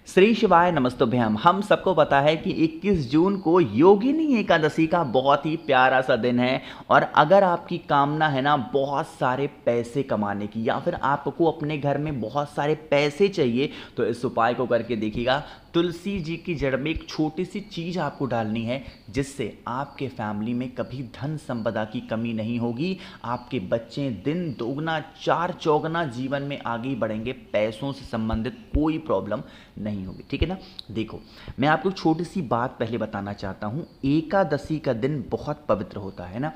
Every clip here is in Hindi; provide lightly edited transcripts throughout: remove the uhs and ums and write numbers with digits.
श्री शिवाय नमस्तुभ्यम। हम सबको पता है कि 21 जून को योगिनी एकादशी का बहुत ही प्यारा सा दिन है। और अगर आपकी कामना है ना बहुत सारे पैसे कमाने की, या फिर आपको अपने घर में बहुत सारे पैसे चाहिए, तो इस उपाय को करके देखिएगा। तुलसी जी की जड़ में एक छोटी सी चीज़ आपको डालनी है, जिससे आपके फैमिली में कभी धन संपदा की कमी नहीं होगी। आपके बच्चे दिन दोगुना चार चौगुना जीवन में आगे बढ़ेंगे, पैसों से संबंधित कोई प्रॉब्लम नहीं होगी। ठीक है ना। देखो, मैं आपको छोटी सी बात पहले बताना चाहता हूँ। एकादशी का दिन बहुत पवित्र होता है ना,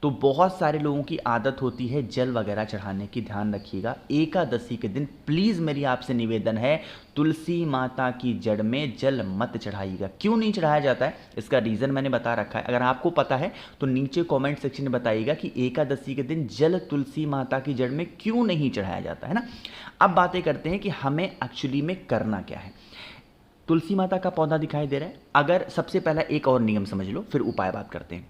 तो बहुत सारे लोगों की आदत होती है जल वगैरह चढ़ाने की। ध्यान रखिएगा, एकादशी के दिन प्लीज़ मेरी आपसे निवेदन है, तुलसी माता की जड़ में जल मत चढ़ाइएगा। क्यों नहीं चढ़ाया जाता है, इसका रीज़न मैंने बता रखा है। अगर आपको पता है तो नीचे कमेंट सेक्शन में बताइएगा कि एकादशी के दिन जल तुलसी माता की जड़ में क्यों नहीं चढ़ाया जाता है ना। अब बातें करते हैं कि हमें एक्चुअली में करना क्या है। तुलसी माता का पौधा दिखाई दे रहा है। अगर सबसे पहला एक और नियम समझ लो, फिर उपाय बात करते हैं।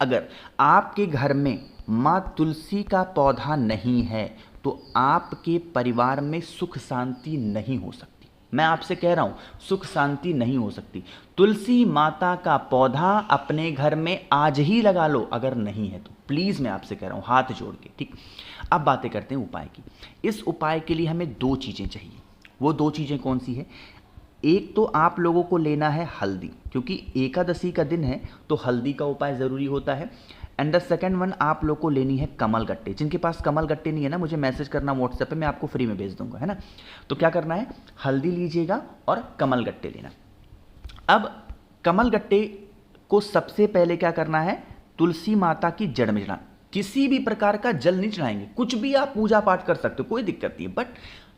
अगर आपके घर में माँ तुलसी का पौधा नहीं है, तो आपके परिवार में सुख शांति नहीं हो सकती। मैं आपसे कह रहा हूं, सुख शांति नहीं हो सकती। तुलसी माता का पौधा अपने घर में आज ही लगा लो, अगर नहीं है तो प्लीज़ मैं आपसे कह रहा हूं हाथ जोड़ के। ठीक, अब बातें करते हैं उपाय की। इस उपाय के लिए हमें दो चीज़ें चाहिए। वो दो चीज़ें कौन सी है? एक तो आप लोगों को लेना है हल्दी, क्योंकि एकादशी का दिन है तो हल्दी का उपाय ज़रूरी होता है। एंड द सेकेंड वन, आप लोग को लेनी है कमल गट्टे। जिनके पास कमल गट्टे नहीं है ना, मुझे मैसेज करना व्हाट्सएप पे, मैं आपको फ्री में भेज दूंगा, है ना। तो क्या करना है, हल्दी लीजिएगा और कमल गट्टे लेना। अब कमल गट्टे को सबसे पहले क्या करना है, तुलसी माता की जड़ में चढ़ाना। किसी भी प्रकार का जल नहीं चढ़ाएंगे, कुछ भी आप पूजा पाठ कर सकते हो, कोई दिक्कत नहीं है, बट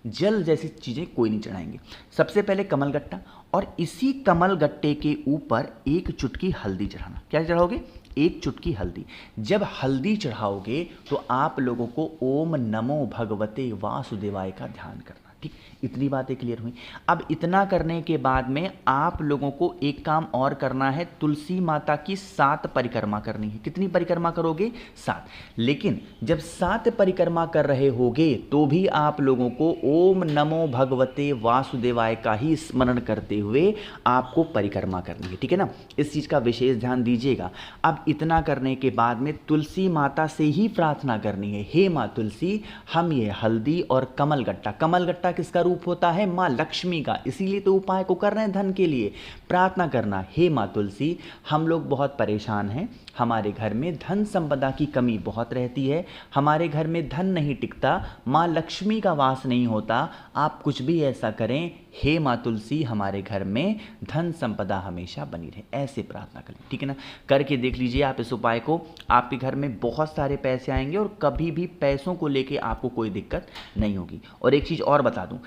जल जैसी चीज़ें कोई नहीं चढ़ाएंगे। सबसे पहले कमल गट्टा, और इसी कमल गट्टे के ऊपर एक चुटकी हल्दी चढ़ाना। क्या चढ़ाओगे? एक चुटकी हल्दी। जब हल्दी चढ़ाओगे तो आप लोगों को ओम नमो भगवते वासुदेवाय का ध्यान करना। ठीक, इतनी बातें क्लियर हुई। अब इतना करने के बाद में आप लोगों को एक काम और करना है, तुलसी माता की 7 परिक्रमा करनी है। कितनी परिक्रमा करोगे? 7। लेकिन जब 7 परिक्रमा कर रहे होगे तो भी आप लोगों को ओम नमो भगवते वासुदेवाय का ही स्मरण करते हुए आपको परिक्रमा करनी है। ठीक है ना, इस चीज़ का विशेष ध्यान दीजिएगा। अब इतना करने के बाद में तुलसी माता से ही प्रार्थना करनी है, हे माँ तुलसी, हम ये हल्दी और कमल गट्टा किसका रूप होता है? माँ लक्ष्मी का। इसीलिए तो उपाय को कर रहे हैं, धन के लिए प्रार्थना करना। हे माँ तुलसी, हम लोग बहुत परेशान हैं, हमारे घर में धन संपदा की कमी बहुत रहती है, हमारे घर में धन नहीं टिकता, माँ लक्ष्मी का वास नहीं होता। आप कुछ भी ऐसा करें, हे माँ तुलसी, हमारे घर में धन संपदा हमेशा बनी रहे। ऐसे प्रार्थना करें। ठीक है ना, करके देख लीजिए आप इस उपाय को। आपके घर में बहुत सारे पैसे आएंगे और कभी भी पैसों को लेके आपको कोई दिक्कत नहीं होगी। और एक चीज़ और बता दूं,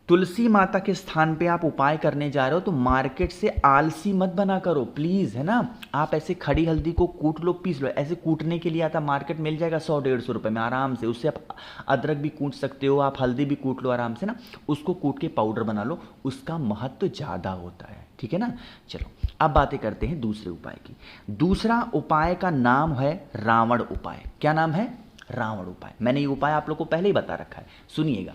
तुलसी माता के स्थान पे आप उपाय करने जा रहे हो तो मार्केट से आलसी मत बना करो प्लीज़, है ना। आप ऐसे खड़ी हल्दी को कूट लो, पीस लो। ऐसे कूटने के लिए आता मार्केट मिल जाएगा 100-150 रुपये में आराम से। उससे आप अदरक भी कूट सकते हो, आप हल्दी भी कूट लो आराम से ना, उसको कूट के पाउडर बना लो, उसका महत्व ज़्यादा होता है। ठीक है ना। चलो अब बातें करते हैं दूसरे उपाय की। दूसरा उपाय का नाम है रावण उपाय। क्या नाम है? रावण उपाय। मैंने ये उपाय आप लोग को पहले ही बता रखा है, सुनिएगा।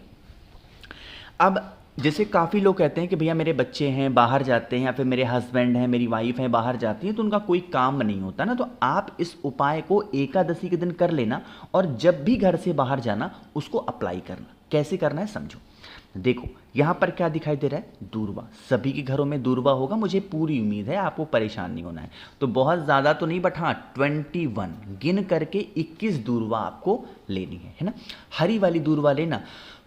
अब जैसे काफ़ी लोग कहते हैं कि भैया मेरे बच्चे हैं बाहर जाते हैं, या फिर मेरे हस्बैंड हैं, मेरी वाइफ हैं बाहर जाती हैं, तो उनका कोई काम नहीं होता ना, तो आप इस उपाय को एकादशी के दिन कर लेना, और जब भी घर से बाहर जाना उसको अप्लाई करना। कैसे करना है समझो। देखो यहाँ पर क्या दिखाई दे रहा है? दूर्वा। सभी के घरों में दूर्वा होगा, मुझे पूरी उम्मीद है, आपको परेशान नहीं होना है। तो बहुत ज़्यादा तो नहीं, बट हाँ 21 गिन करके 21 दूर्वा आपको लेनी है ना। हरी वाली दूर्वा लेना।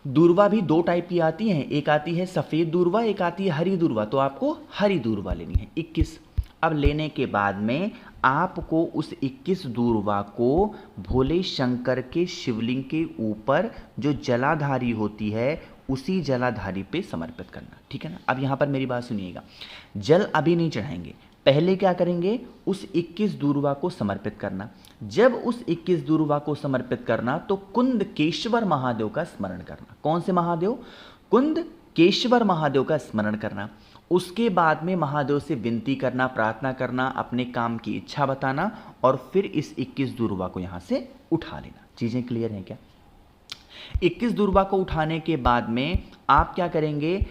दूर्वा भी दो टाइप की आती हैं, एक आती है सफ़ेद दूर्वा, एक आती है हरी दूर्वा। तो आपको हरी दूर्वा लेनी है 21। अब लेने के बाद में आपको उस 21 दूर्वा को भोले शंकर के शिवलिंग के ऊपर जो जलाधारी होती है उसी जलाधारी पे समर्पित करना। ठीक है ना। अब यहाँ पर मेरी बात सुनिएगा, जल अभी नहीं चढ़ाएंगे, पहले क्या करेंगे, उस 21 दूर्वा को समर्पित करना। जब उस 21 दूर्वा को समर्पित करना तो कुंद केशवर महादेव का स्मरण करना। कौन से महादेव? कुंद केशवर महादेव का स्मरण करना। उसके बाद में महादेव से विनती करना, प्रार्थना करना, अपने काम की इच्छा बताना, और फिर इस 21 दूर्वा को यहाँ से उठा लेना। चीज़ें क्लियर हैं क्या? 21 दूर्वा को उठाने के बाद में आप क्या करेंगे,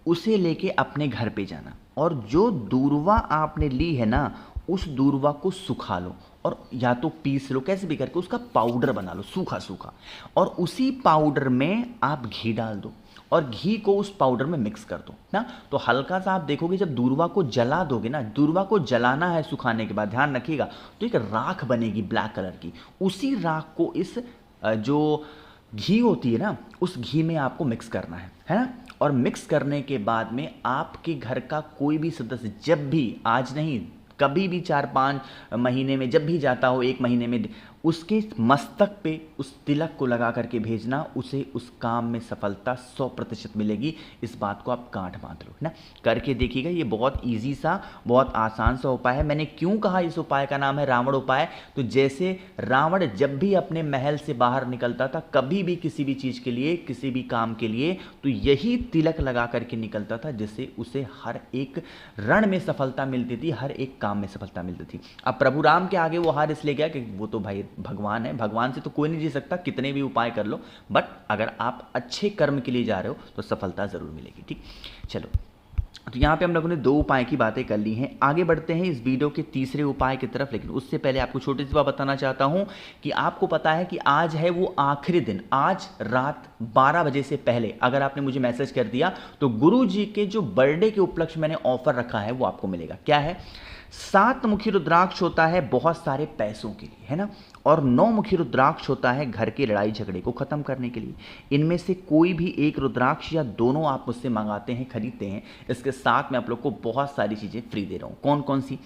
उसे लेके अपने घर पे जाना और जो दूर्वा आपने ली है ना, उस दूर्वा को सुखा लो और या तो पीस लो, कैसे भी करके उसका पाउडर बना लो सूखा सूखा, और उसी पाउडर में आप घी डाल दो और घी को उस पाउडर में मिक्स कर दो ना। तो हल्का सा आप देखोगे जब दूर्वा को जला दोगे ना, दूर्वा को जलाना है सुखाने के बाद, ध्यान रखिएगा, तो एक राख बनेगी ब्लैक कलर की। उसी राख को इस जो घी होती है ना, उस घी में आपको मिक्स करना है ना। और मिक्स करने के बाद में आपके घर का कोई भी सदस्य जब भी, आज नहीं कभी भी 4-5 महीने में जब भी जाता हो, 1 महीने में, उसके मस्तक पे उस तिलक को लगा करके भेजना, उसे उस काम में सफलता 100% मिलेगी। इस बात को आप गांठ बांध लो, है ना। करके देखिएगा, ये बहुत इजी सा, बहुत आसान सा उपाय है। मैंने क्यों कहा इस उपाय का नाम है रावण उपाय, तो जैसे रावण जब भी अपने महल से बाहर निकलता था, कभी भी किसी भी चीज़ के लिए, किसी भी काम के लिए, तो यही तिलक लगा करके निकलता था, जिससे उसे हर एक रण में सफलता मिलती थी, हर एक काम में सफलता मिलती थी। अब प्रभु राम के आगे वो हार इसलिए गया कि वो तो भाई भगवान है, भगवान से तो कोई नहीं जी सकता, कितने भी उपाय कर लो, बट अगर आप अच्छे कर्म के लिए जा रहे हो तो सफलता जरूर मिलेगी। ठीक, चलो, तो यहाँ पे हम लोगों ने 2 उपाय की बातें कर ली हैं। आगे बढ़ते हैं इस वीडियो के तीसरे उपाय की तरफ, लेकिन उससे पहले आपको छोटी सी बात बताना चाहता हूँ कि आपको पता है कि आज है वो आखिरी दिन। आज रात 12 बजे से पहले अगर आपने मुझे मैसेज कर दिया तो गुरु जी के जो बर्थडे के उपलक्ष्य मैंने ऑफर रखा है वो आपको मिलेगा। क्या है? 7 मुखी रुद्राक्ष होता है बहुत सारे पैसों के लिए, है ना, और 9 मुखी रुद्राक्ष होता है घर के लड़ाई झगड़े को खत्म करने के लिए। इनमें से कोई भी एक रुद्राक्ष या दोनों आप मुझसे मंगाते हैं, खरीदते हैं, इसके साथ मैं आप लोग को बहुत सारी चीज़ें फ्री दे रहा हूँ। कौन कौन सी?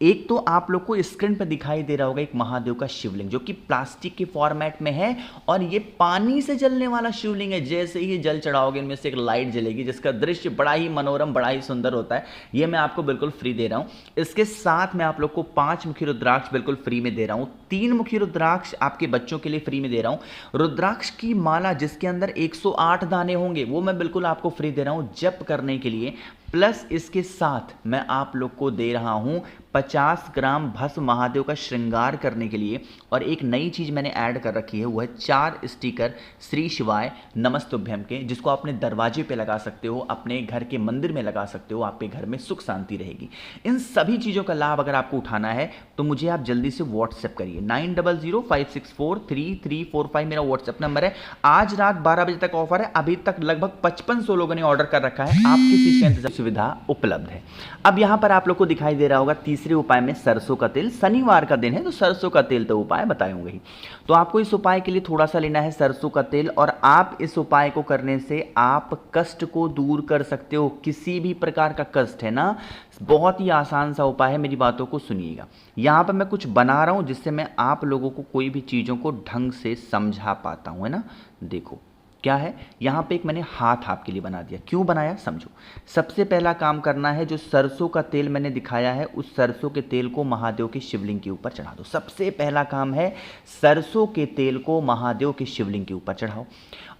एक तो आप लोग को स्क्रीन पर दिखाई दे रहा होगा एक महादेव का शिवलिंग, जो कि प्लास्टिक के फॉर्मेट में है और ये पानी से जलने वाला शिवलिंग है। जैसे ही जल चढ़ाओगे इनमें से एक लाइट जलेगी, जिसका दृश्य बड़ा ही मनोरम, बड़ा ही सुंदर होता है। ये मैं आपको बिल्कुल फ्री दे रहा हूँ। इसके साथ मैं आप लोग को 5 मुखी रुद्राक्ष बिल्कुल फ्री में दे रहा हूँ। 3 मुखी रुद्राक्ष आपके बच्चों के लिए फ्री में दे रहा हूं। रुद्राक्ष की माला जिसके अंदर 108 दाने होंगे वो मैं बिल्कुल आपको फ्री दे रहा हूं जप करने के लिए। प्लस इसके साथ मैं आप लोग को दे रहा हूं 50 ग्राम भस्म महादेव का श्रृंगार करने के लिए। और एक नई चीज मैंने ऐड कर रखी है, वो है 4 स्टिकर श्री शिवाय नमस्तुभ्यम के, जिसको अपने दरवाजे पे लगा सकते हो, अपने घर के मंदिर में लगा सकते हो। आपके घर में सुख शांति रहेगी। इन सभी चीजों का लाभ अगर आपको उठाना है तो मुझे आप जल्दी से व्हाट्सएप करिए। 9005643345 मेरा व्हाट्सएप नंबर है। आज रात 12 बजे तक ऑफर है। अभी तक लगभग 5500 लोगों ने ऑर्डर कर रखा है। आपकी चीज का इंतजार सुविधा उपलब्ध है। अब यहां पर आप लोग को दिखाई दे रहा होगा तीसरे उपाय में सरसों का तेल। शनिवार का दिन है तो सरसों का तेल तो उपाय बताऊंगा ही। तो आपको इस उपाय के लिए थोड़ा सा लेना है सरसों का तेल, और आप इस उपाय को करने से आप कष्ट को दूर कर सकते हो। किसी भी प्रकार का कष्ट है ना, बहुत ही आसान सा उपाय है, मेरी बातों को सुनिएगा। यहाँ पर मैं कुछ बना रहा हूँ जिससे मैं आप लोगों को कोई भी चीज़ों को ढंग से समझा पाता हूँ, है ना। देखो क्या है, यहाँ पे एक मैंने हाथ आपके लिए बना दिया। क्यों बनाया समझो। सबसे पहला काम करना है, जो सरसों का तेल मैंने दिखाया है उस सरसों के तेल को महादेव के शिवलिंग के ऊपर चढ़ा दो। सबसे पहला काम है, सरसों के तेल को महादेव के शिवलिंग के ऊपर चढ़ाओ।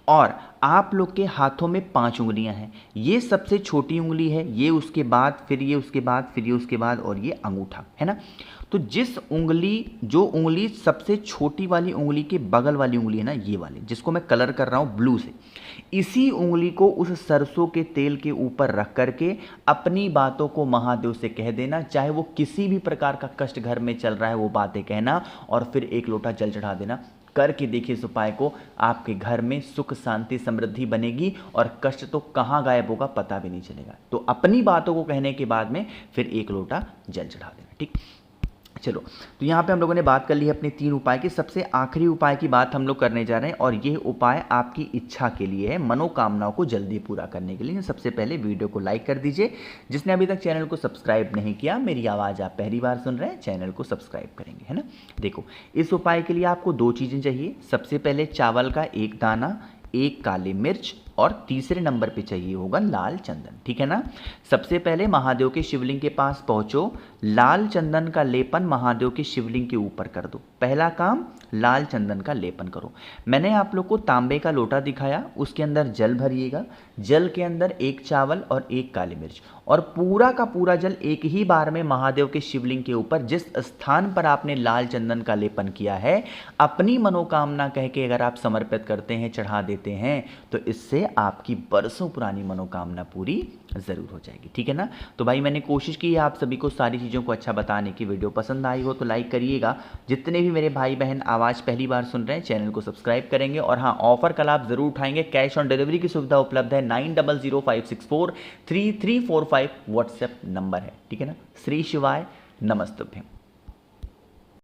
और आप लोग के हाथों में 5 उंगलियां हैं। ये सबसे छोटी उंगली है, ये उसके बाद, फिर ये उसके बाद, फिर ये उसके बाद, और ये अंगूठा, है ना। तो जो उंगली सबसे छोटी वाली उंगली के बगल वाली उंगली है ना, ये वाली जिसको मैं कलर कर रहा हूँ ब्लू से, इसी उंगली को उस सरसों के तेल के ऊपर रख करके अपनी बातों को महादेव से कह देना। चाहे वो किसी भी प्रकार का कष्ट घर में चल रहा है, वो बातें कहना, और फिर 1 लोटा जल चढ़ा देना। करके देखिए इस उपाय को, आपके घर में सुख शांति समृद्धि बनेगी और कष्ट तो कहाँ गायब होगा पता भी नहीं चलेगा। तो अपनी बातों को कहने के बाद में फिर 1 लोटा जल चढ़ा देना। ठीक, चलो, तो यहाँ पे हम लोगों ने बात कर ली है अपने 3 उपाय की। सबसे आखिरी उपाय की बात हम लोग करने जा रहे हैं, और ये उपाय आपकी इच्छा के लिए है, मनोकामनाओं को जल्दी पूरा करने के लिए। सबसे पहले वीडियो को लाइक कर दीजिए। जिसने अभी तक चैनल को सब्सक्राइब नहीं किया, मेरी आवाज़ आप पहली बार सुन रहे हैं, चैनल को सब्सक्राइब करेंगे, है ना। देखो, इस उपाय के लिए आपको 2 चीज़ें चाहिए। सबसे पहले चावल का 1 दाना, 1 काली मिर्च, और तीसरे नंबर पे चाहिए होगा लाल चंदन। ठीक है ना। सबसे पहले महादेव के शिवलिंग के पास पहुंचो, लाल चंदन का लेपन महादेव के शिवलिंग के ऊपर कर दो। पहला काम, लाल चंदन का लेपन करो। मैंने आप लोग को तांबे का लोटा दिखाया, उसके अंदर जल भरिएगा। जल के अंदर 1 चावल और 1 काली मिर्च, और पूरा का पूरा जल एक ही बार में महादेव के शिवलिंग के ऊपर जिस स्थान पर आपने लाल चंदन का लेपन किया है, अपनी मनोकामना कह के अगर आप समर्पित करते हैं, चढ़ा देते हैं, तो इससे आपकी बरसों पुरानी मनोकामना पूरी ज़रूर हो जाएगी। ठीक है ना। तो भाई मैंने कोशिश की है आप सभी को सारी चीज़ों को अच्छा बताने की। वीडियो पसंद आई हो तो लाइक करिएगा। जितने भी मेरे भाई बहन आवाज़ पहली बार सुन रहे हैं, चैनल को सब्सक्राइब करेंगे। और हाँ, ऑफर का लाभ ज़रूर उठाएंगे। कैश ऑन डिलीवरी की सुविधा उपलब्ध है। 9005643345 व्हाट्सएप नंबर है। ठीक है ना। श्री शिवाय नमस्तुभ्यं।